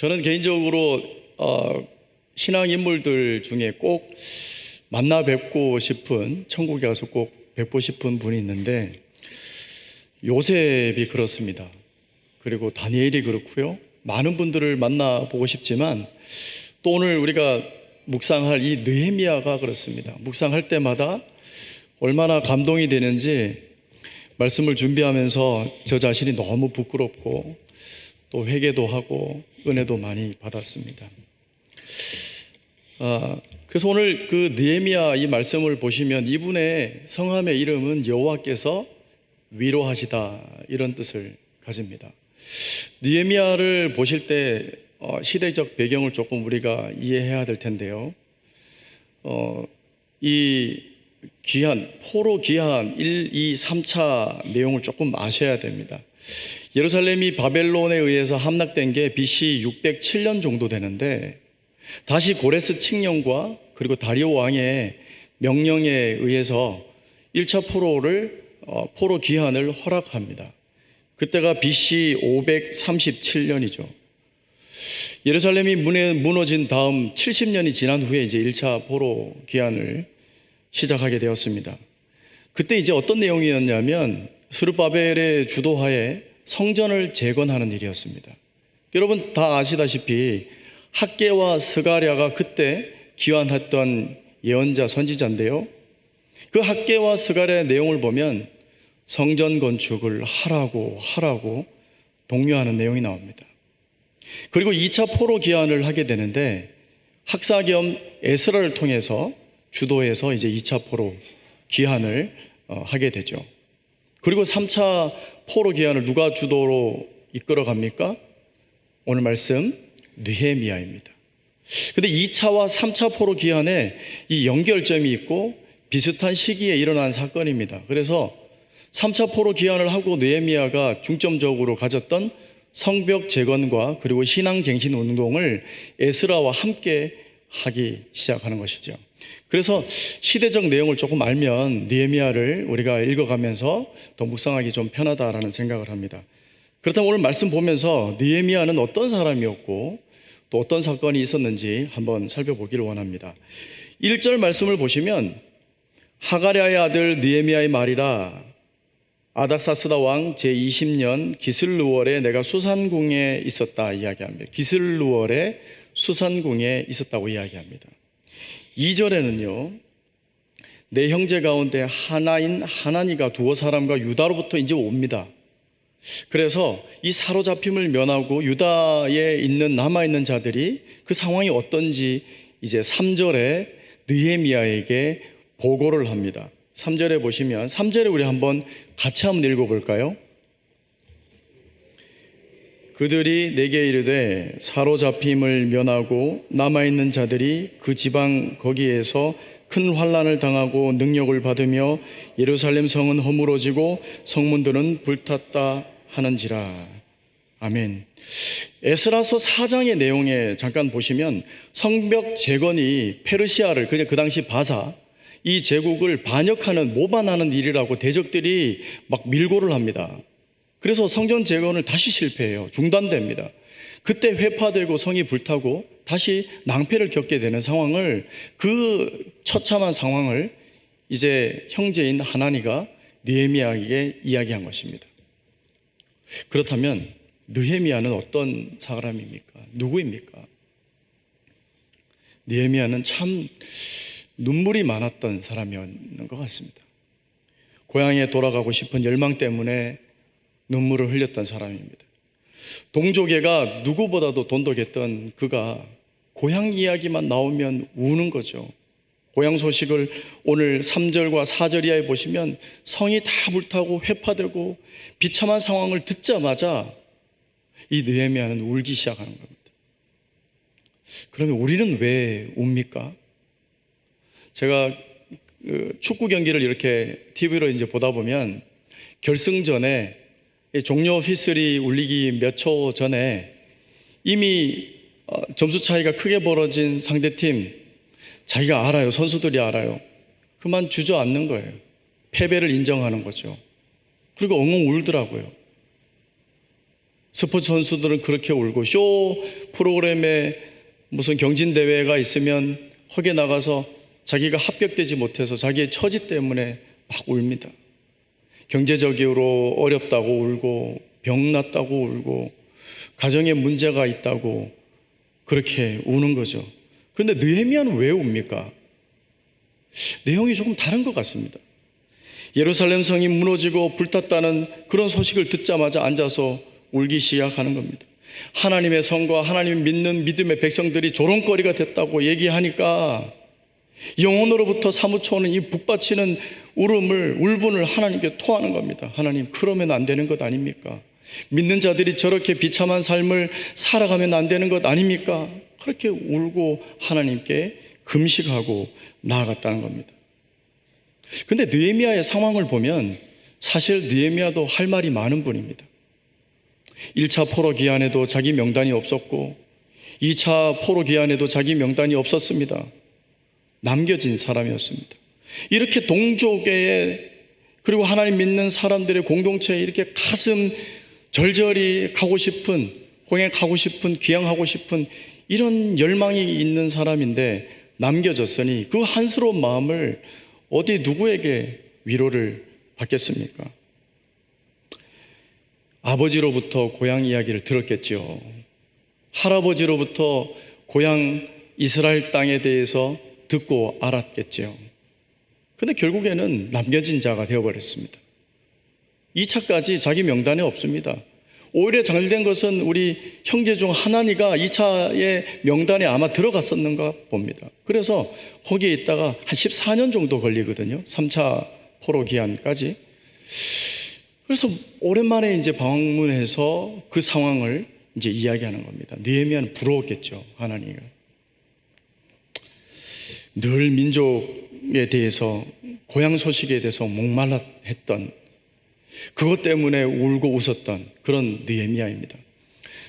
저는 개인적으로 신앙 인물들 중에 꼭 만나 뵙고 싶은, 천국에 가서 꼭 뵙고 싶은 분이 있는데 요셉이 그렇습니다. 그리고 다니엘이 그렇고요. 많은 분들을 만나보고 싶지만 또 오늘 우리가 묵상할 이 느헤미야가 그렇습니다. 묵상할 때마다 얼마나 감동이 되는지 말씀을 준비하면서 저 자신이 너무 부끄럽고 또 회개도 하고 은혜도 많이 받았습니다. 그래서 오늘 그 느헤미야 이 말씀을 보시면 이분의 성함의 이름은 여호와께서 위로하시다, 이런 뜻을 가집니다. 느헤미야를 보실 때 시대적 배경을 조금 우리가 이해해야 될 텐데요. 이 귀한 포로 귀한 1, 2, 3차 내용을 조금 아셔야 됩니다. 예루살렘이 바벨론에 의해서 함락된 게 BC 607년 정도 되는데 다시 고레스 칙령과 그리고 다리오 왕의 명령에 의해서 1차 포로 귀환을 허락합니다. 그때가 BC 537년이죠. 예루살렘이 무너진 다음 70년이 지난 후에 이제 1차 포로 귀환을 시작하게 되었습니다. 그때 이제 어떤 내용이었냐면 스룹바벨의 주도하에 성전을 재건하는 일이었습니다. 여러분 다 아시다시피 학개와 스가랴가 그때 귀환했던 예언자 선지자인데요. 그 학개와 스가랴의 내용을 보면 성전 건축을 하라고 독려하는 내용이 나옵니다. 그리고 2차 포로 귀환을 하게 되는데 학사 겸 에스라를 통해서 주도해서 이제 2차 포로 귀환을 하게 되죠. 그리고 3차 포로 귀환을 누가 주도로 이끌어 갑니까? 오늘 말씀 느헤미야입니다. 근데 2차와 3차 포로 귀환에 이 연결점이 있고 비슷한 시기에 일어난 사건입니다. 그래서 3차 포로 귀환을 하고 느헤미야가 중점적으로 가졌던 성벽 재건과 그리고 신앙 갱신 운동을 에스라와 함께 하기 시작하는 것이죠. 그래서 시대적 내용을 조금 알면 느헤미야를 우리가 읽어가면서 더 묵상하기 좀 편하다라는 생각을 합니다. 그렇다면 오늘 말씀 보면서 느헤미야는 어떤 사람이었고 또 어떤 사건이 있었는지 한번 살펴보기를 원합니다. 1절 말씀을 보시면 하가랴의 아들 느헤미야의 말이라 아닥사스다 왕 제20년 기슬루월에 내가 수산궁에 있었다 이야기합니다. 기슬루월에 수산궁에 있었다고 이야기합니다. 2절에는요, 내 형제 가운데 하나인 하나니가 두어 사람과 유다로부터 이제 옵니다. 그래서 이 사로잡힘을 면하고 유다에 있는 남아있는 자들이 그 상황이 어떤지 이제 3절에 느헤미야에게 보고를 합니다. 3절에 보시면 3절에 우리 한번 같이 한번 읽어볼까요? 그들이 내게 이르되 사로잡힘을 면하고 남아있는 자들이 그 지방 거기에서 큰 환난을 당하고 능력을 받으며 예루살렘 성은 허물어지고 성문들은 불탔다 하는지라. 아멘. 에스라서 4장의 내용에 잠깐 보시면 성벽 재건이 페르시아를, 그 당시 바사 이 제국을 반역하는, 모반하는 일이라고 대적들이 막 밀고를 합니다. 그래서 성전 재건을 다시 실패해요. 중단됩니다. 그때 회파되고 성이 불타고 다시 낭패를 겪게 되는 상황을, 그 처참한 상황을 이제 형제인 하나니가 느헤미야에게 이야기한 것입니다. 그렇다면 느헤미야는 어떤 사람입니까? 누구입니까? 느헤미야는 참 눈물이 많았던 사람이었는 것 같습니다. 고향에 돌아가고 싶은 열망 때문에 눈물을 흘렸던 사람입니다. 동족애가 누구보다도 돈독했던 그가 고향 이야기만 나오면 우는 거죠. 고향 소식을 오늘 3절과 4절 이하에 보시면 성이 다 불타고 회파되고 비참한 상황을 듣자마자 이 느헤미야는 울기 시작하는 겁니다. 그러면 우리는 왜 웁니까? 제가 축구 경기를 이렇게 TV로 이제 보다 보면 결승전에 종료 휘슬이 울리기 몇 초 전에 이미 점수 차이가 크게 벌어진 상대팀, 자기가 알아요. 선수들이 알아요. 그만 주저앉는 거예요. 패배를 인정하는 거죠. 그리고 엉엉 울더라고요. 스포츠 선수들은 그렇게 울고, 쇼 프로그램에 무슨 경진대회가 있으면 거기에 나가서 자기가 합격되지 못해서 자기의 처지 때문에 막 웁니다. 경제적으로 어렵다고 울고, 병났다고 울고, 가정에 문제가 있다고 그렇게 우는 거죠. 그런데 느헤미야는 왜 웁니까? 내용이 조금 다른 것 같습니다. 예루살렘 성이 무너지고 불탔다는 그런 소식을 듣자마자 앉아서 울기 시작하는 겁니다. 하나님의 성과 하나님을 믿는 믿음의 백성들이 조롱거리가 됐다고 얘기하니까 영혼으로부터 사무쳐오는 이 북받치는 울분을 하나님께 토하는 겁니다. 하나님, 그러면 안 되는 것 아닙니까? 믿는 자들이 저렇게 비참한 삶을 살아가면 안 되는 것 아닙니까? 그렇게 울고 하나님께 금식하고 나아갔다는 겁니다. 근데 느헤미야의 상황을 보면 사실 느헤미야도 할 말이 많은 분입니다. 1차 포로 기한에도 자기 명단이 없었고 2차 포로 기한에도 자기 명단이 없었습니다. 남겨진 사람이었습니다. 이렇게 동족의 그리고 하나님 믿는 사람들의 공동체에 이렇게 가슴 절절히 가고 싶은, 고향하고 싶은, 귀향하고 싶은 이런 열망이 있는 사람인데 남겨졌으니 그 한스러운 마음을 어디 누구에게 위로를 받겠습니까? 아버지로부터 고향 이야기를 들었겠죠. 할아버지로부터 고향 이스라엘 땅에 대해서 듣고 알았겠죠. 근데 결국에는 남겨진 자가 되어버렸습니다. 2차까지 자기 명단에 없습니다. 오히려 잘된 것은 우리 형제 중 하나니가 2차의 명단에 아마 들어갔었는가 봅니다. 그래서 거기에 있다가 한 14년 정도 걸리거든요. 3차 포로 기한까지. 그래서 오랜만에 이제 방문해서 그 상황을 이제 이야기하는 겁니다. 느헤미야는 부러웠겠죠, 하나님이. 늘 민족에 대해서, 고향 소식에 대해서 목말라 했던, 그것 때문에 울고 웃었던 그런 느헤미야입니다.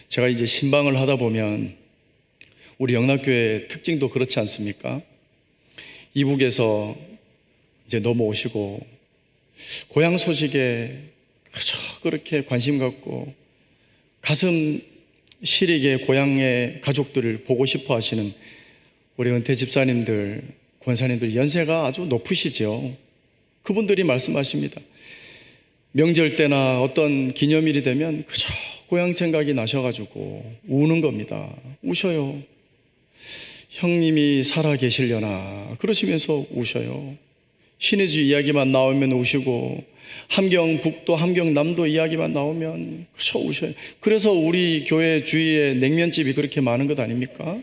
제가 이제 신방을 하다 보면 우리 영락교회 특징도 그렇지 않습니까? 이북에서 이제 넘어오시고 고향 소식에 그저 그렇게 관심 갖고 가슴 시리게 고향의 가족들을 보고 싶어 하시는 우리 은퇴 집사님들, 권사님들 연세가 아주 높으시죠. 그분들이 말씀하십니다. 명절 때나 어떤 기념일이 되면 그저 고향 생각이 나셔가지고 우는 겁니다. 우셔요. 형님이 살아 계시려나 그러시면서 우셔요. 신의주 이야기만 나오면 우시고 함경북도 함경남도 이야기만 나오면 그저 우셔요. 그래서 우리 교회 주위에 냉면집이 그렇게 많은 것 아닙니까?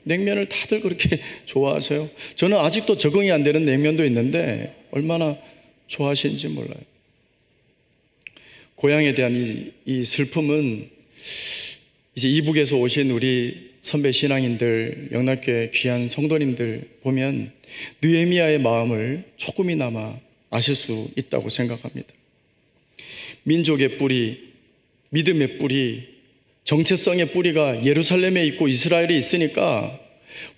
냉면을 다들 그렇게 좋아하세요. 저는 아직도 적응이 안 되는 냉면도 있는데 얼마나 좋아하시는지 몰라요. 고향에 대한 이 슬픔은 이제 이북에서 오신 우리 선배 신앙인들, 영락교회 귀한 성도님들 보면 느헤미야의 마음을 조금이나마 아실 수 있다고 생각합니다. 민족의 뿌리, 믿음의 뿌리, 정체성의 뿌리가 예루살렘에 있고 이스라엘에 있으니까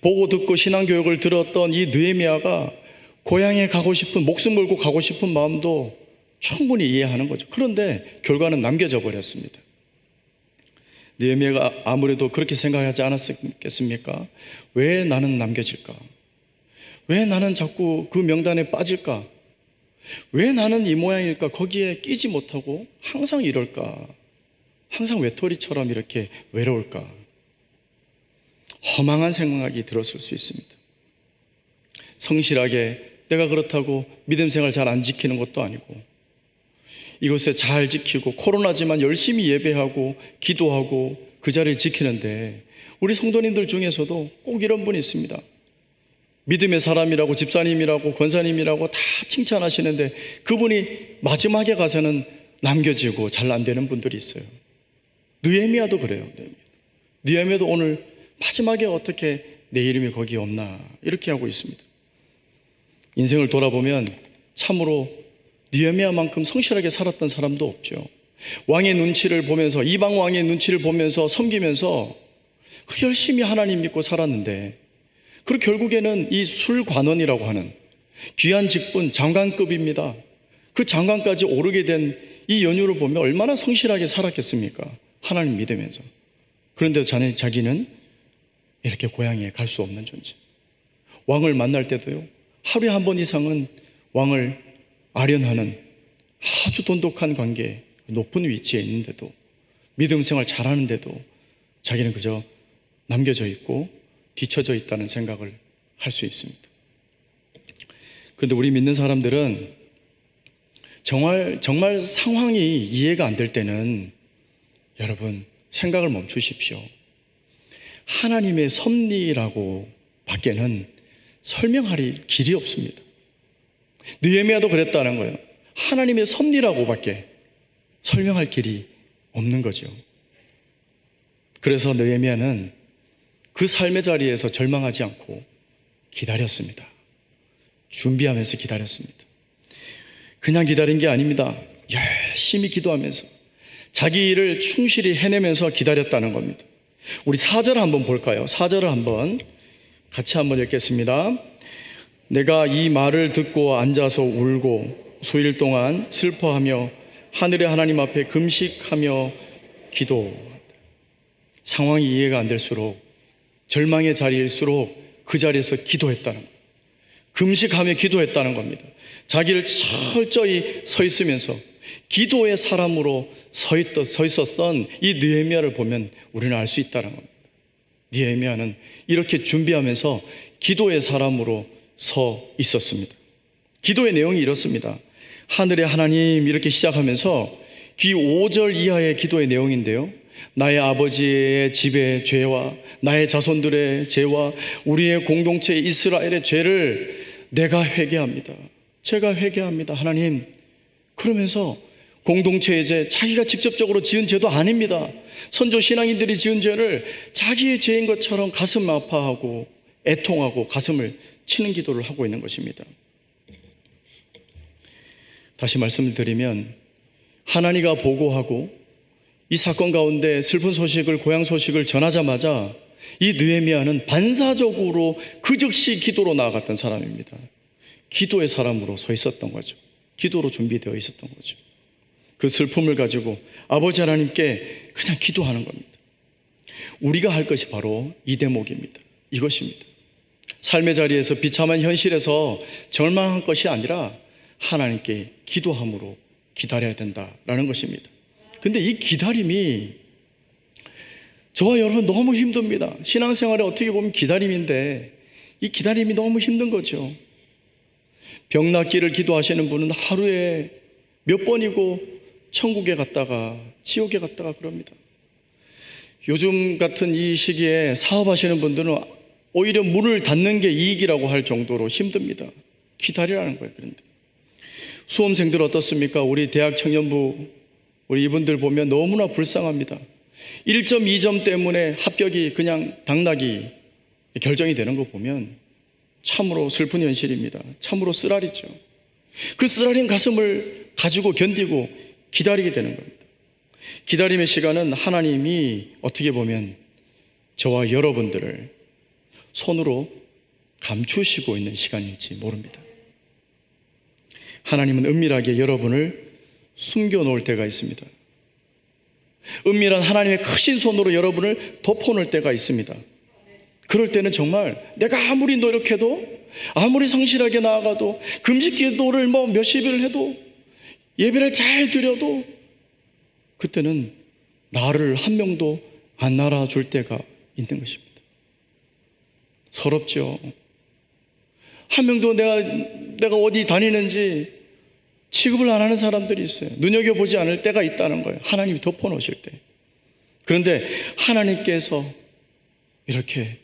보고 듣고 신앙교육을 들었던 이 느헤미야가 고향에 가고 싶은, 목숨 걸고 가고 싶은 마음도 충분히 이해하는 거죠. 그런데 결과는 남겨져 버렸습니다. 느헤미야가 아무래도 그렇게 생각하지 않았겠습니까? 왜 나는 남겨질까? 왜 나는 자꾸 그 명단에 빠질까? 왜 나는 이 모양일까? 거기에 끼지 못하고 항상 이럴까? 항상 외톨이처럼 이렇게 외로울까? 허망한 생각이 들었을 수 있습니다. 성실하게 내가 그렇다고 믿음 생활 잘 안 지키는 것도 아니고 이곳에 잘 지키고 코로나지만 열심히 예배하고 기도하고 그 자리를 지키는데 우리 성도님들 중에서도 꼭 이런 분이 있습니다. 믿음의 사람이라고 집사님이라고 권사님이라고 다 칭찬하시는데 그분이 마지막에 가서는 남겨지고 잘 안 되는 분들이 있어요. 느헤미야도 그래요. 느헤미야도 오늘 마지막에 어떻게 내 이름이 거기 없나 이렇게 하고 있습니다. 인생을 돌아보면 참으로 느헤미야만큼 성실하게 살았던 사람도 없죠. 왕의 눈치를 보면서, 이방 왕의 눈치를 보면서 섬기면서 그 열심히 하나님 믿고 살았는데 그리고 결국에는 이 술관원이라고 하는 귀한 직분, 장관급입니다. 그 장관까지 오르게 된 이 연유를 보면 얼마나 성실하게 살았겠습니까? 하나님 믿으면서. 그런데 자기는 이렇게 고향에 갈 수 없는 존재. 왕을 만날 때도요, 하루에 한 번 이상은 왕을 아련하는 아주 돈독한 관계, 높은 위치에 있는데도, 믿음 생활 잘하는데도 자기는 그저 남겨져 있고 뒤처져 있다는 생각을 할 수 있습니다. 그런데 우리 믿는 사람들은 정말 상황이 이해가 안 될 때는 여러분 생각을 멈추십시오. 하나님의 섭리라고 밖에는 설명할 길이 없습니다. 느헤미야도 그랬다는 거예요. 하나님의 섭리라고 밖에 설명할 길이 없는 거죠. 그래서 느헤미야는 그 삶의 자리에서 절망하지 않고 기다렸습니다. 준비하면서 기다렸습니다. 그냥 기다린 게 아닙니다. 열심히 기도하면서 자기 일을 충실히 해내면서 기다렸다는 겁니다. 우리 4절 한번 볼까요? 4절을 한번 같이 한번 읽겠습니다. 내가 이 말을 듣고 앉아서 울고 수일 동안 슬퍼하며 하늘의 하나님 앞에 금식하며 기도. 상황이 이해가 안 될수록, 절망의 자리일수록 그 자리에서 기도했다는 겁니다. 금식하며 기도했다는 겁니다. 자기를 철저히 서 있으면서 기도의 사람으로 서 있었던 이 느헤미야를 보면 우리는 알 수 있다는 겁니다. 느헤미야는 이렇게 준비하면서 기도의 사람으로 서 있었습니다. 기도의 내용이 이렇습니다. 하늘의 하나님, 이렇게 시작하면서 귀 5절 이하의 기도의 내용인데요, 나의 아버지의 집의 죄와 나의 자손들의 죄와 우리의 공동체 이스라엘의 죄를 내가 회개합니다. 제가 회개합니다, 하나님. 그러면서 공동체의 죄, 자기가 직접적으로 지은 죄도 아닙니다. 선조 신앙인들이 지은 죄를 자기의 죄인 것처럼 가슴 아파하고 애통하고 가슴을 치는 기도를 하고 있는 것입니다. 다시 말씀을 드리면, 하나니가 보고하고 이 사건 가운데 슬픈 소식을, 고향 소식을 전하자마자 이 느헤미야는 반사적으로 그 즉시 기도로 나아갔던 사람입니다. 기도의 사람으로 서 있었던 거죠. 기도로 준비되어 있었던 거죠. 그 슬픔을 가지고 아버지 하나님께 그냥 기도하는 겁니다. 우리가 할 것이 바로 이 대목입니다. 이것입니다. 삶의 자리에서 비참한 현실에서 절망한 것이 아니라 하나님께 기도함으로 기다려야 된다라는 것입니다. 근데 이 기다림이 저와 여러분 너무 힘듭니다. 신앙생활에 어떻게 보면 기다림인데 이 기다림이 너무 힘든 거죠. 병 낫기를 기도하시는 분은 하루에 몇 번이고 천국에 갔다가 지옥에 갔다가 그럽니다. 요즘 같은 이 시기에 사업하시는 분들은 오히려 문을 닫는 게 이익이라고 할 정도로 힘듭니다. 기다리라는 거예요. 그런데 수험생들 어떻습니까? 우리 대학 청년부 우리 이분들 보면 너무나 불쌍합니다. 1.2점 때문에 합격이 그냥 당락이 결정이 되는 거 보면 참으로 슬픈 현실입니다. 참으로 쓰라리죠. 그 쓰라린 가슴을 가지고 견디고 기다리게 되는 겁니다. 기다림의 시간은 하나님이 어떻게 보면 저와 여러분들을 손으로 감추시고 있는 시간인지 모릅니다. 하나님은 은밀하게 여러분을 숨겨놓을 때가 있습니다. 은밀한 하나님의 크신 손으로 여러분을 덮어놓을 때가 있습니다. 그럴 때는 정말 내가 아무리 노력해도, 아무리 성실하게 나아가도, 금식 기도를 몇십일 해도, 예배를 잘 드려도 그때는 나를 한 명도 안 알아줄 때가 있는 것입니다. 서럽죠. 한 명도 내가 어디 다니는지 취급을 안 하는 사람들이 있어요. 눈여겨보지 않을 때가 있다는 거예요. 하나님이 덮어놓으실 때. 그런데 하나님께서 이렇게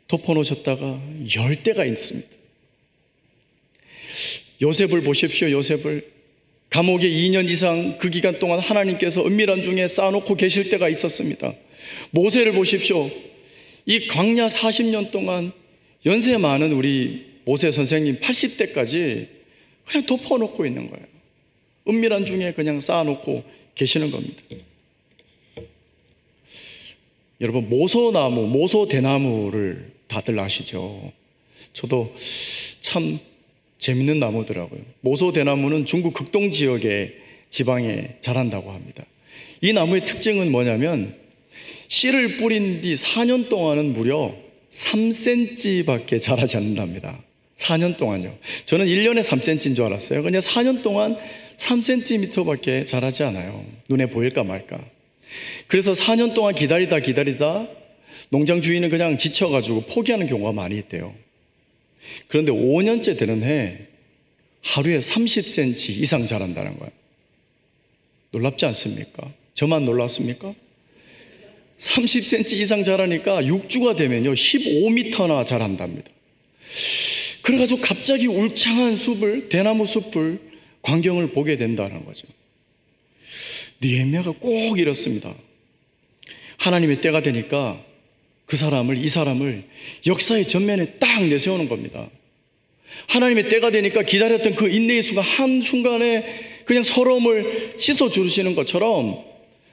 덮어놓으셨다가 열 때가 있습니다. 요셉을 보십시오. 요셉을 감옥에 2년 이상 그 기간 동안 하나님께서 은밀한 중에 쌓아놓고 계실 때가 있었습니다. 모세를 보십시오. 이 광야 40년 동안 연세 많은 우리 모세 선생님 80대까지 그냥 덮어놓고 있는 거예요. 은밀한 중에 그냥 쌓아놓고 계시는 겁니다. 여러분, 모소나무, 모소대나무를 다들 아시죠? 저도 참 재밌는 나무더라고요. 모소대나무는 중국 극동 지역의 지방에 자란다고 합니다. 이 나무의 특징은 뭐냐면 씨를 뿌린 뒤 4년 동안은 무려 3cm밖에 자라지 않는답니다. 4년 동안요. 저는 1년에 3cm인 줄 알았어요. 그냥 4년 동안 3cm밖에 자라지 않아요. 눈에 보일까 말까. 그래서 4년 동안 기다리다 농장 주인은 그냥 지쳐가지고 포기하는 경우가 많이 있대요. 그런데 5년째 되는 해 하루에 30cm 이상 자란다는 거예요. 놀랍지 않습니까? 저만 놀랐습니까? 30cm 이상 자라니까 6주가 되면요 15m나 자란답니다. 그래가지고 갑자기 울창한 숲을, 대나무 숲을 광경을 보게 된다는 거죠. 느헤미야가 꼭 이렇습니다. 하나님의 때가 되니까 이 사람을 역사의 전면에 딱 내세우는 겁니다. 하나님의 때가 되니까 기다렸던 그 인내의 순간, 한순간에 그냥 서러움을 씻어 주시는 것처럼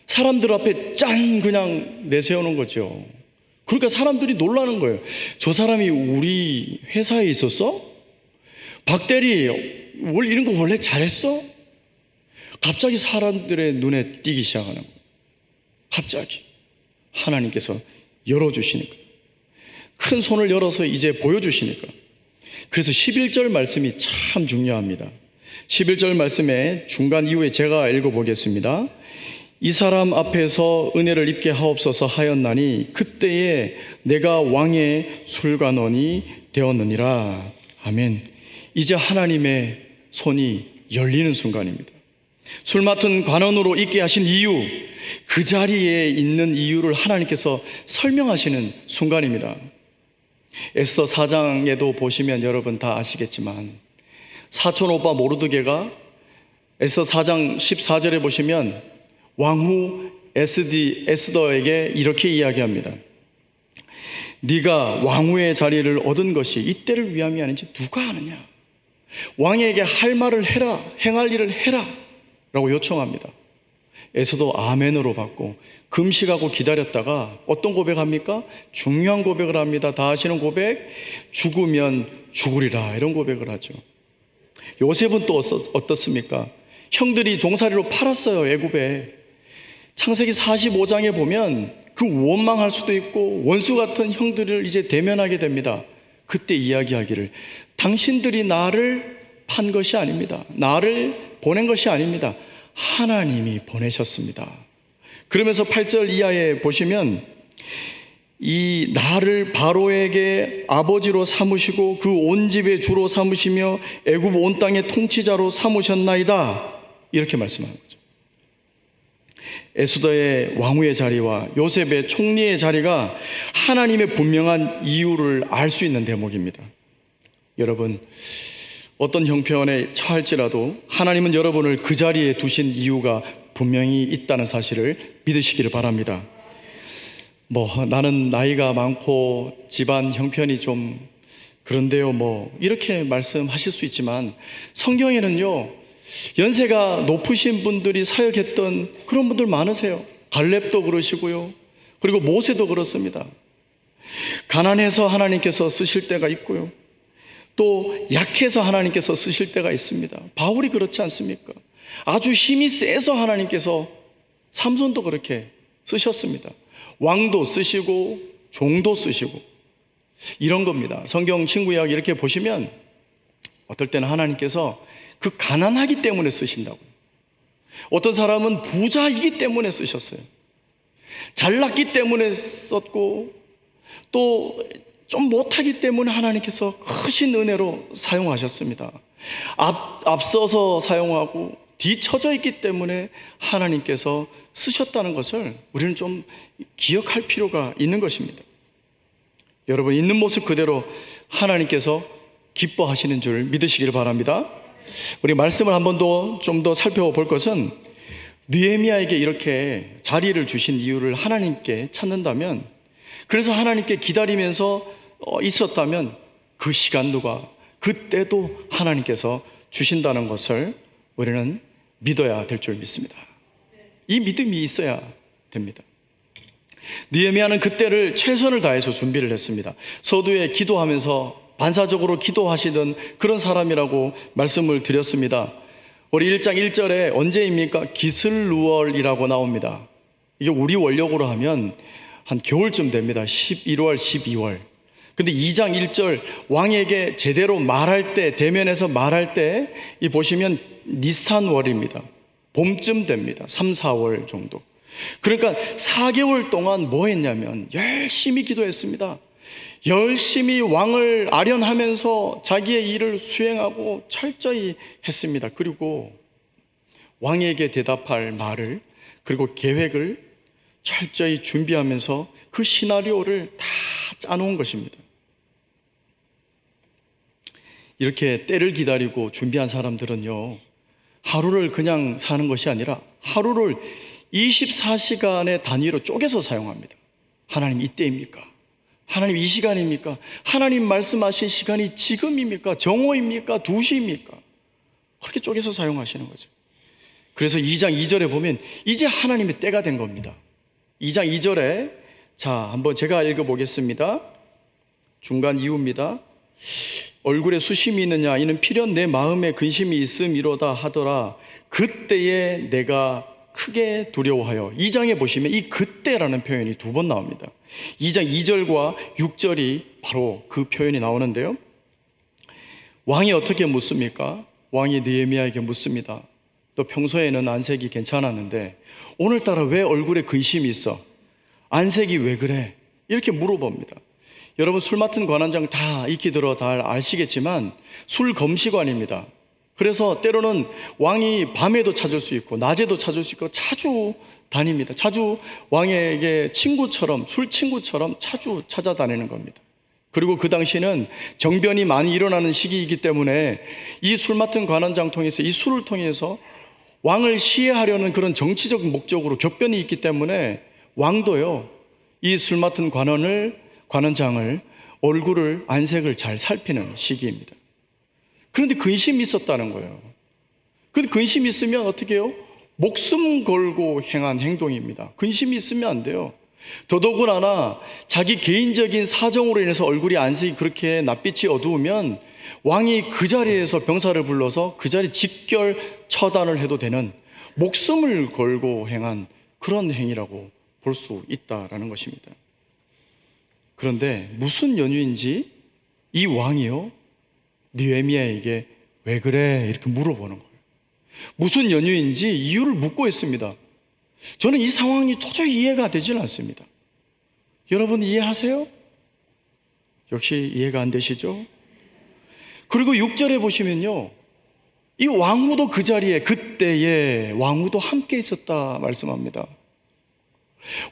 사람들 앞에 짠 그냥 내세우는 거죠. 그러니까 사람들이 놀라는 거예요. 저 사람이 우리 회사에 있었어? 박 대리 이런 거 원래 잘했어? 갑자기 사람들의 눈에 띄기 시작하는 거예요. 갑자기 하나님께서 열어주시니까, 큰 손을 열어서 이제 보여주시니까. 그래서 11절 말씀이 참 중요합니다. 11절 말씀의 중간 이후에 제가 읽어보겠습니다. 이 사람 앞에서 은혜를 입게 하옵소서 하였나니 그때에 내가 왕의 술관원이 되었느니라. 아멘. 이제 하나님의 손이 열리는 순간입니다. 술 맡은 관원으로 있게 하신 이유, 그 자리에 있는 이유를 하나님께서 설명하시는 순간입니다. 에스더 4장에도 보시면 여러분 다 아시겠지만 사촌 오빠 모르드게가 에스더 4장 14절에 보시면 왕후 에스더에게 이렇게 이야기합니다. 네가 왕후의 자리를 얻은 것이 이때를 위함이 아닌지 누가 아느냐. 왕에게 할 말을 해라, 행할 일을 해라 라고 요청합니다. 에스더 아멘으로 받고 금식하고 기다렸다가 어떤 고백합니까? 중요한 고백을 합니다. 다 아시는 고백, 죽으면 죽으리라, 이런 고백을 하죠. 요셉은 또 어떻습니까? 형들이 종살이로 팔았어요, 애굽에. 창세기 45장에 보면 그 원망할 수도 있고 원수 같은 형들을 이제 대면하게 됩니다. 그때 이야기하기를 당신들이 나를 판 것이 아닙니다. 나를 보낸 것이 아닙니다. 하나님이 보내셨습니다. 그러면서 8절 이하에 보시면 이 나를 바로에게 아버지로 삼으시고 그 온 집의 주로 삼으시며 애굽 온 땅의 통치자로 삼으셨나이다, 이렇게 말씀하는 거죠. 에스더의 왕후의 자리와 요셉의 총리의 자리가 하나님의 분명한 이유를 알 수 있는 대목입니다. 여러분, 어떤 형편에 처할지라도 하나님은 여러분을 그 자리에 두신 이유가 분명히 있다는 사실을 믿으시기를 바랍니다. 나는 나이가 많고 집안 형편이 좀 그런데요, 이렇게 말씀하실 수 있지만 성경에는요, 연세가 높으신 분들이 사역했던 그런 분들 많으세요. 갈렙도 그러시고요, 그리고 모세도 그렇습니다. 가난해서 하나님께서 쓰실 때가 있고요, 또 약해서 하나님께서 쓰실 때가 있습니다. 바울이 그렇지 않습니까? 아주 힘이 세서 하나님께서 삼손도 그렇게 쓰셨습니다. 왕도 쓰시고 종도 쓰시고 이런 겁니다. 성경 친구 이야기 이렇게 보시면 어떨 때는 하나님께서 그 가난하기 때문에 쓰신다고, 어떤 사람은 부자이기 때문에 쓰셨어요. 잘났기 때문에 썼고 또 좀 못하기 때문에 하나님께서 크신 은혜로 사용하셨습니다. 앞서서 사용하고 뒤처져 있기 때문에 하나님께서 쓰셨다는 것을 우리는 좀 기억할 필요가 있는 것입니다. 여러분, 있는 모습 그대로 하나님께서 기뻐하시는 줄 믿으시기를 바랍니다. 우리 말씀을 한 번 더 좀 더 살펴볼 것은, 느헤미야에게 이렇게 자리를 주신 이유를 하나님께 찾는다면, 그래서 하나님께 기다리면서 있었다면 그 시간도가, 그때도 하나님께서 주신다는 것을 우리는 믿어야 될 줄 믿습니다. 이 믿음이 있어야 됩니다. 느헤미야는 그때를 최선을 다해서 준비를 했습니다. 서두에 기도하면서 반사적으로 기도하시던 그런 사람이라고 말씀을 드렸습니다. 우리 1장 1절에 언제입니까? 기슬루월이라고 나옵니다. 이게 우리 원력으로 하면 한 겨울쯤 됩니다. 11월, 12월. 근데 2장 1절 왕에게 제대로 말할 때, 대면에서 말할 때, 이 보시면 니산월입니다. 봄쯤 됩니다. 3, 4월 정도. 그러니까 4개월 동안 뭐 했냐면 열심히 기도했습니다. 열심히 왕을 아련하면서 자기의 일을 수행하고 철저히 했습니다. 그리고 왕에게 대답할 말을, 그리고 계획을 철저히 준비하면서 그 시나리오를 다 짜놓은 것입니다. 이렇게 때를 기다리고 준비한 사람들은요, 하루를 그냥 사는 것이 아니라 하루를 24시간의 단위로 쪼개서 사용합니다. 하나님 이때입니까? 하나님 이 시간입니까? 하나님 말씀하신 시간이 지금입니까? 정오입니까? 2시입니까? 그렇게 쪼개서 사용하시는 거죠. 그래서 2장 2절에 보면 이제 하나님의 때가 된 겁니다. 2장 2절에 자, 한번 제가 읽어보겠습니다. 중간 이유입니다. 얼굴에 수심이 있느냐? 이는 필연 내 마음에 근심이 있음이로다 하더라. 그때에 내가 크게 두려워하여. 2장에 보시면 이 그때라는 표현이 2번 나옵니다. 2장 2절과 6절이 바로 그 표현이 나오는데요. 왕이 어떻게 묻습니까? 왕이 느헤미야에게 묻습니다. 너 평소에는 안색이 괜찮았는데 오늘따라 왜 얼굴에 근심이 있어? 안색이 왜 그래? 이렇게 물어봅니다. 여러분, 술 맡은 관원장 다 익히 들어 다 아시겠지만 술 검시관입니다. 그래서 때로는 왕이 밤에도 찾을 수 있고 낮에도 찾을 수 있고 자주 다닙니다. 자주 왕에게 친구처럼, 술 친구처럼 자주 찾아다니는 겁니다. 그리고 그 당시는 정변이 많이 일어나는 시기이기 때문에 이 술 맡은 관원장 통해서, 이 술을 통해서 왕을 시해하려는 그런 정치적 목적으로 격변이 있기 때문에 왕도요, 이 술 맡은 관원장을 얼굴을, 안색을 잘 살피는 시기입니다. 그런데 근심이 있었다는 거예요. 근데 근심이 있으면 어떻게 해요? 목숨 걸고 행한 행동입니다. 근심이 있으면 안 돼요. 더더군다나 자기 개인적인 사정으로 인해서 얼굴이, 안색이 그렇게 낯빛이 어두우면 왕이 그 자리에서 병사를 불러서 그 자리 직결 처단을 해도 되는, 목숨을 걸고 행한 그런 행위라고 볼 수 있다라는 것입니다. 그런데 무슨 연유인지 이 왕이요, 느헤미야에게 왜 그래? 이렇게 물어보는 거예요. 무슨 연유인지 이유를 묻고 있습니다. 저는 이 상황이 도저히 이해가 되지는 않습니다. 여러분 이해하세요? 역시 이해가 안 되시죠? 그리고 6절에 보시면요, 이 왕후도 그 자리에, 그때에 왕후도 함께 있었다 말씀합니다.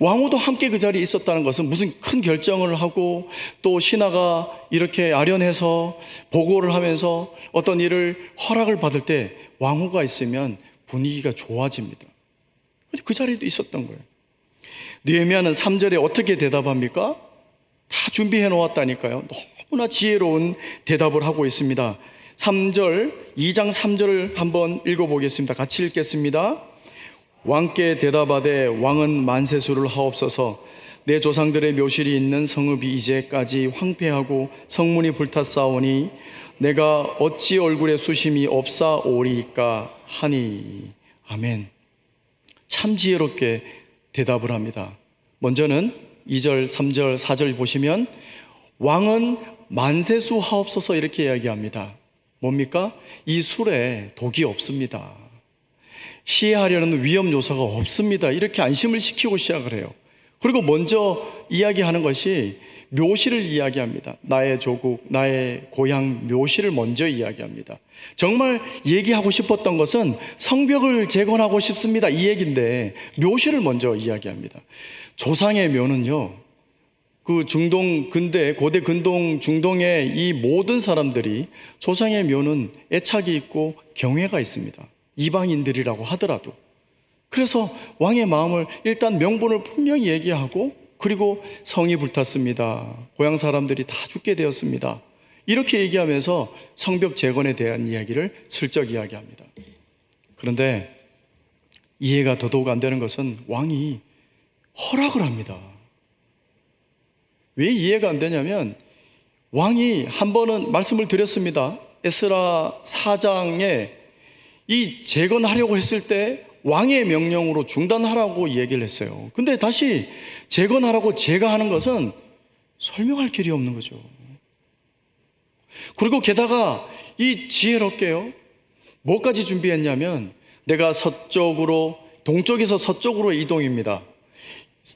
왕후도 함께 그 자리에 있었다는 것은 무슨 큰 결정을 하고 또 신하가 이렇게 아련해서 보고를 하면서 어떤 일을 허락을 받을 때 왕후가 있으면 분위기가 좋아집니다. 그 자리에도 있었던 거예요. 느헤미야는 3절에 어떻게 대답합니까? 다 준비해 놓았다니까요. 너무나 지혜로운 대답을 하고 있습니다. 3절, 2장 3절을 한번 읽어보겠습니다. 같이 읽겠습니다. 왕께 대답하되 왕은 만세수를 하옵소서. 내 조상들의 묘실이 있는 성읍이 이제까지 황폐하고 성문이 불탔사오니 내가 어찌 얼굴에 수심이 없사오리까 하니. 아멘. 참 지혜롭게 대답을 합니다. 먼저는 2절, 3절, 4절 보시면 왕은 만세수 하옵소서 이렇게 이야기합니다. 뭡니까? 이 술에 독이 없습니다. 시해하려는 위험 요소가 없습니다. 이렇게 안심을 시키고 시작을 해요. 그리고 먼저 이야기하는 것이 묘실을 이야기합니다. 나의 조국, 나의 고향 묘실을 먼저 이야기합니다. 정말 얘기하고 싶었던 것은 성벽을 재건하고 싶습니다, 이 얘기인데 묘실을 먼저 이야기합니다. 조상의 묘는요, 그 중동 근대, 고대 근동 중동의 이 모든 사람들이 조상의 묘는 애착이 있고 경외가 있습니다. 이방인들이라고 하더라도. 그래서 왕의 마음을 일단 명분을 분명히 얘기하고, 그리고 성이 불탔습니다. 고향 사람들이 다 죽게 되었습니다. 이렇게 얘기하면서 성벽 재건에 대한 이야기를 슬쩍 이야기합니다. 그런데 이해가 더더욱 안 되는 것은 왕이 허락을 합니다. 왜 이해가 안 되냐면 왕이 한 번은 말씀을 드렸습니다. 에스라 4장에 이 재건하려고 했을 때 왕의 명령으로 중단하라고 얘기를 했어요. 근데 다시 재건하라고 제가 하는 것은 설명할 길이 없는 거죠. 그리고 게다가 이 지혜롭게요, 뭐까지 준비했냐면, 내가 동쪽에서 서쪽으로 이동입니다.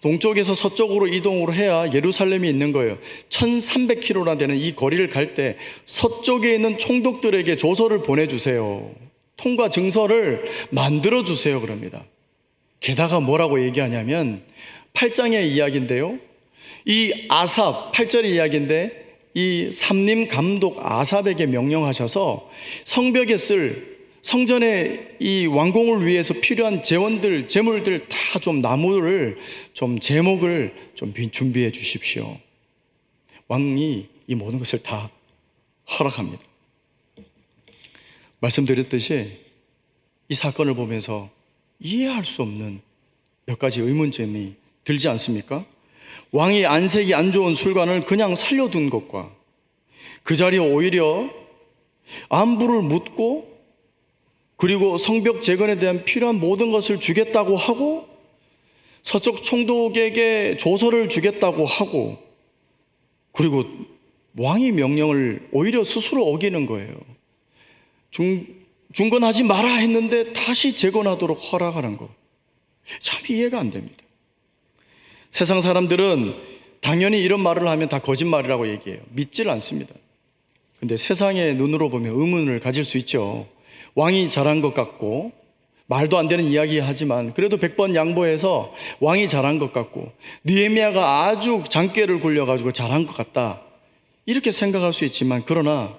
동쪽에서 서쪽으로 이동을 해야 예루살렘이 있는 거예요. 1300km나 되는 이 거리를 갈 때 서쪽에 있는 총독들에게 조서를 보내주세요. 통과 증서를 만들어주세요. 그럽니다. 게다가 뭐라고 얘기하냐면, 8장의 이야기인데요, 이 아삽, 8절의 이야기인데, 이 삼림 감독 아삽에게 명령하셔서 성벽에 쓸, 성전의 이 완공을 위해서 필요한 재원들, 재물들 다 좀 나무를 좀 제목을 좀 준비해 주십시오. 왕이 이 모든 것을 다 허락합니다. 말씀드렸듯이 이 사건을 보면서 이해할 수 없는 몇 가지 의문점이 들지 않습니까? 왕이 안색이 안 좋은 술관을 그냥 살려둔 것과 그 자리에 오히려 안부를 묻고, 그리고 성벽 재건에 대한 필요한 모든 것을 주겠다고 하고, 서쪽 총독에게 조서를 주겠다고 하고, 그리고 왕의 명령을 오히려 스스로 어기는 거예요. 중건하지 마라 했는데 다시 재건하도록 허락하는 거, 참 이해가 안 됩니다. 세상 사람들은 당연히 이런 말을 하면 다 거짓말이라고 얘기해요. 믿질 않습니다. 근데 세상의 눈으로 보면 의문을 가질 수 있죠. 왕이 잘한 것 같고, 말도 안 되는 이야기 하지만 그래도 100번 양보해서 왕이 잘한 것 같고, 느헤미야가 아주 장꾀를 굴려가지고 잘한 것 같다, 이렇게 생각할 수 있지만, 그러나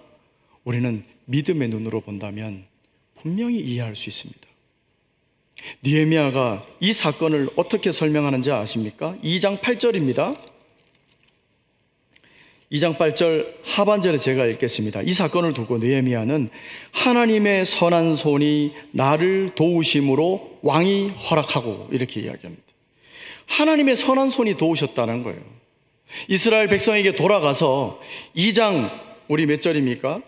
우리는 믿음의 눈으로 본다면 분명히 이해할 수 있습니다. 느헤미야가 이 사건을 어떻게 설명하는지 아십니까? 2장 8절입니다. 2장 8절 하반절에 제가 읽겠습니다. 이 사건을 두고 느헤미야는 하나님의 선한 손이 나를 도우심으로 왕이 허락하고, 이렇게 이야기합니다. 하나님의 선한 손이 도우셨다는 거예요. 이스라엘 백성에게 돌아가서 2장, 우리 몇 절입니까?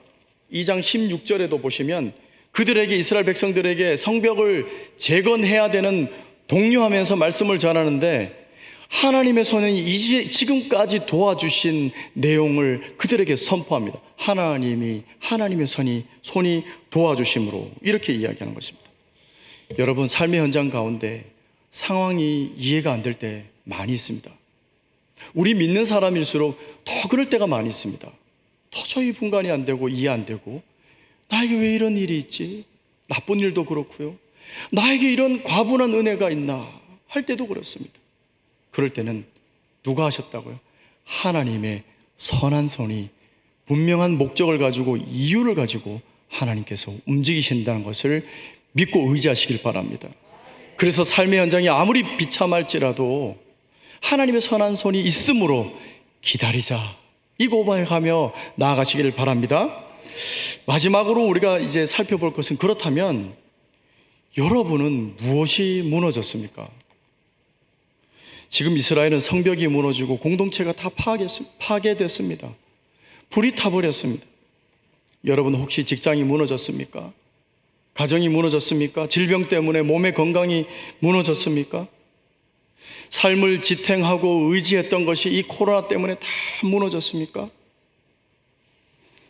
2장 16절에도 보시면 그들에게, 이스라엘 백성들에게 성벽을 재건해야 되는 독려하면서 말씀을 전하는데, 하나님의 손이 지금까지 도와주신 내용을 그들에게 선포합니다. 하나님의 손이 도와주심으로, 이렇게 이야기하는 것입니다. 여러분, 삶의 현장 가운데 상황이 이해가 안 될 때 많이 있습니다. 우리 믿는 사람일수록 더 그럴 때가 많이 있습니다. 도저히 분간이 안 되고 이해 안 되고, 나에게 왜 이런 일이 있지? 나쁜 일도 그렇고요, 나에게 이런 과분한 은혜가 있나 할 때도 그렇습니다. 그럴 때는 누가 하셨다고요? 하나님의 선한 손이 분명한 목적을 가지고, 이유를 가지고 하나님께서 움직이신다는 것을 믿고 의지하시길 바랍니다. 그래서 삶의 현장이 아무리 비참할지라도 하나님의 선한 손이 있으므로 기다리자, 이 고백하며 나아가시기를 바랍니다. 마지막으로 우리가 이제 살펴볼 것은, 그렇다면 여러분은 무엇이 무너졌습니까? 지금 이스라엘은 성벽이 무너지고 공동체가 다 파괴됐습니다. 불이 타버렸습니다. 여러분, 혹시 직장이 무너졌습니까? 가정이 무너졌습니까? 질병 때문에 몸의 건강이 무너졌습니까? 삶을 지탱하고 의지했던 것이 이 코로나 때문에 다 무너졌습니까?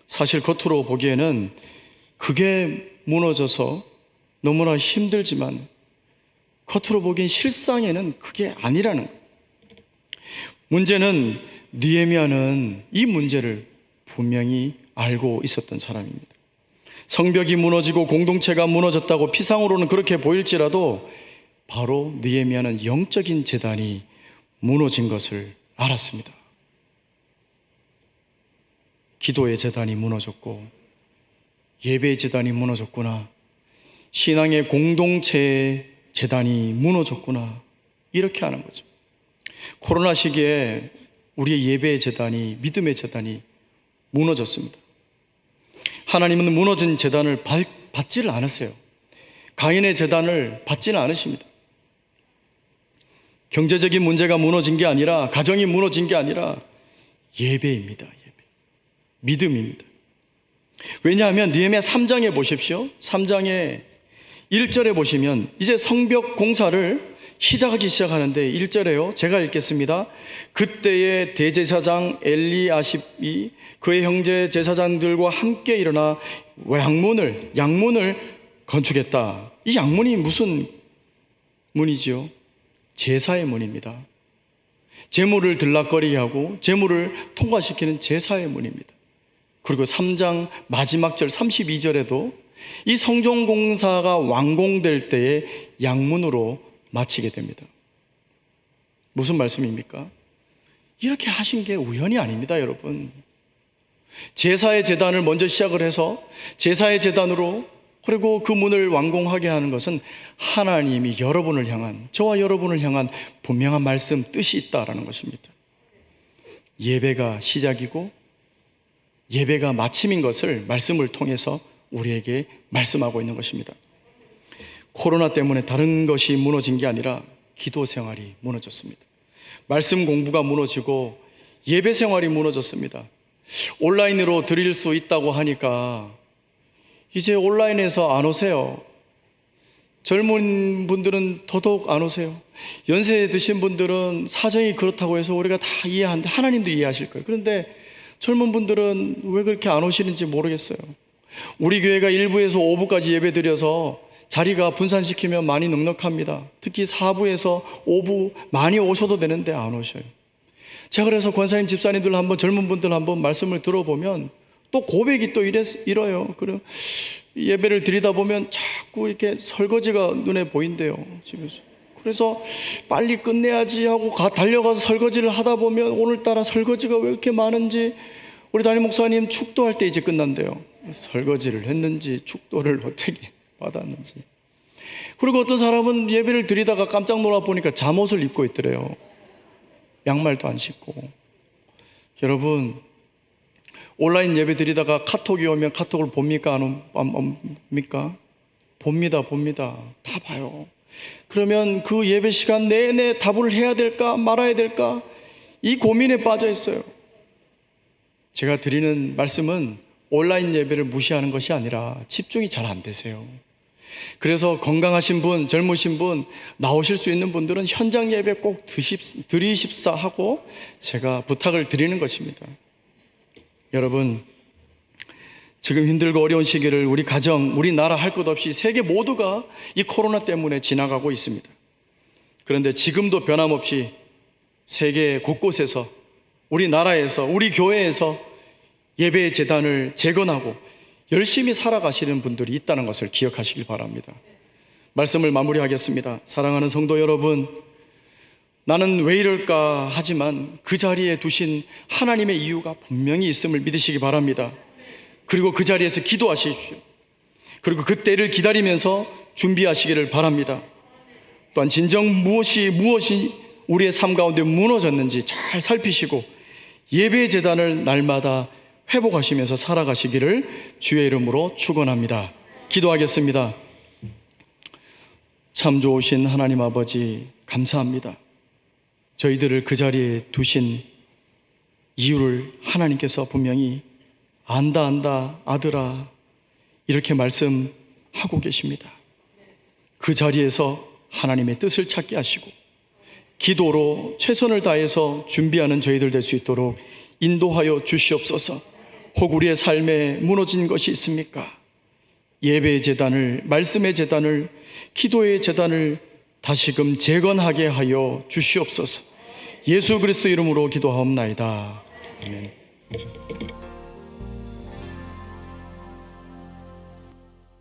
사실 겉으로 보기에는 그게 무너져서 너무나 힘들지만, 겉으로 보기엔 실상에는 그게 아니라는 거예요. 문제는 느헤미야는 이 문제를 분명히 알고 있었던 사람입니다. 성벽이 무너지고 공동체가 무너졌다고 피상으로는 그렇게 보일지라도, 바로 느헤미야는 영적인 재단이 무너진 것을 알았습니다. 기도의 재단이 무너졌고 예배의 재단이 무너졌구나, 신앙의 공동체의 재단이 무너졌구나, 이렇게 하는 거죠. 코로나 시기에 우리의 예배의 재단이, 믿음의 재단이 무너졌습니다. 하나님은 무너진 재단을 받지를 않으세요. 가인의 재단을 받지는 않으십니다. 경제적인 문제가 무너진 게 아니라, 가정이 무너진 게 아니라 예배입니다. 예배, 믿음입니다. 왜냐하면 느헤미야 3장에 보십시오. 3장에 1절에 보시면 이제 성벽 공사를 시작하는데 1절에요. 제가 읽겠습니다. 그때의 대제사장 엘리아십이 그의 형제 제사장들과 함께 일어나 양문을 건축했다. 이 양문이 무슨 문이지요? 제사의 문입니다. 제물을 들락거리게 하고 제물을 통과시키는 제사의 문입니다. 그리고 3장 마지막 절 32절에도 이 성전 공사가 완공될 때에 양문으로 마치게 됩니다. 무슨 말씀입니까? 이렇게 하신 게 우연이 아닙니다, 여러분. 제사의 제단을 먼저 시작을 해서 제사의 제단으로 그리고 그 문을 완공하게 하는 것은 하나님이 여러분을 향한, 저와 여러분을 향한 분명한 말씀, 뜻이 있다라는 것입니다. 예배가 시작이고 예배가 마침인 것을 말씀을 통해서 우리에게 말씀하고 있는 것입니다. 코로나 때문에 다른 것이 무너진 게 아니라 기도 생활이 무너졌습니다. 말씀 공부가 무너지고 예배 생활이 무너졌습니다. 온라인으로 드릴 수 있다고 하니까 이제 온라인에서 안 오세요. 젊은 분들은 더더욱 안 오세요. 연세 드신 분들은 사정이 그렇다고 해서 우리가 다 이해하는데 하나님도 이해하실 거예요. 그런데 젊은 분들은 왜 그렇게 안 오시는지 모르겠어요. 우리 교회가 1부에서 5부까지 예배 드려서 자리가 분산시키면 많이 넉넉합니다. 특히 4부에서 5부 많이 오셔도 되는데 안 오셔요. 제가 그래서 권사님 집사님들 한번 젊은 분들 한번 말씀을 들어보면 또 고백이 또 이래요. 그럼 예배를 드리다 보면 자꾸 이렇게 설거지가 눈에 보인대요, 집에서. 그래서 빨리 끝내야지 하고 달려가서 설거지를 하다 보면 오늘따라 설거지가 왜 이렇게 많은지 우리 담임 목사님 축도할 때 이제 끝난대요. 설거지를 했는지 축도를 어떻게 받았는지. 그리고 어떤 사람은 예배를 드리다가 깜짝 놀라 보니까 잠옷을 입고 있더래요. 양말도 안 신고. 여러분, 온라인 예배 드리다가 카톡이 오면 카톡을 봅니까? 안 봅니까? 봅니다. 다 봐요. 그러면 그 예배 시간 내내 답을 해야 될까 말아야 될까 이 고민에 빠져 있어요. 제가 드리는 말씀은 온라인 예배를 무시하는 것이 아니라 집중이 잘 안 되세요. 그래서 건강하신 분, 젊으신 분, 나오실 수 있는 분들은 현장 예배 꼭 드리십사 하고 제가 부탁을 드리는 것입니다. 여러분, 지금 힘들고 어려운 시기를 우리 가정, 우리나라 할 것 없이 세계 모두가 이 코로나 때문에 지나가고 있습니다. 그런데 지금도 변함없이 세계 곳곳에서, 우리나라에서, 우리 교회에서 예배의 제단을 재건하고 열심히 살아가시는 분들이 있다는 것을 기억하시길 바랍니다. 말씀을 마무리하겠습니다. 사랑하는 성도 여러분, 나는 왜 이럴까 하지만 그 자리에 두신 하나님의 이유가 분명히 있음을 믿으시기 바랍니다. 그리고 그 자리에서 기도하십시오. 그리고 그 때를 기다리면서 준비하시기를 바랍니다. 또한 진정 무엇이 우리의 삶 가운데 무너졌는지 잘 살피시고 예배의 제단을 날마다 회복하시면서 살아가시기를 주의 이름으로 축원합니다. 기도하겠습니다. 참 좋으신 하나님 아버지, 감사합니다. 저희들을 그 자리에 두신 이유를 하나님께서 분명히 안다 아들아 이렇게 말씀하고 계십니다. 그 자리에서 하나님의 뜻을 찾게 하시고 기도로 최선을 다해서 준비하는 저희들 될 수 있도록 인도하여 주시옵소서. 혹 우리의 삶에 무너진 것이 있습니까? 예배의 제단을, 말씀의 제단을, 기도의 제단을 다시금 재건하게 하여 주시옵소서. 예수 그리스도 이름으로 기도하옵나이다. 아멘.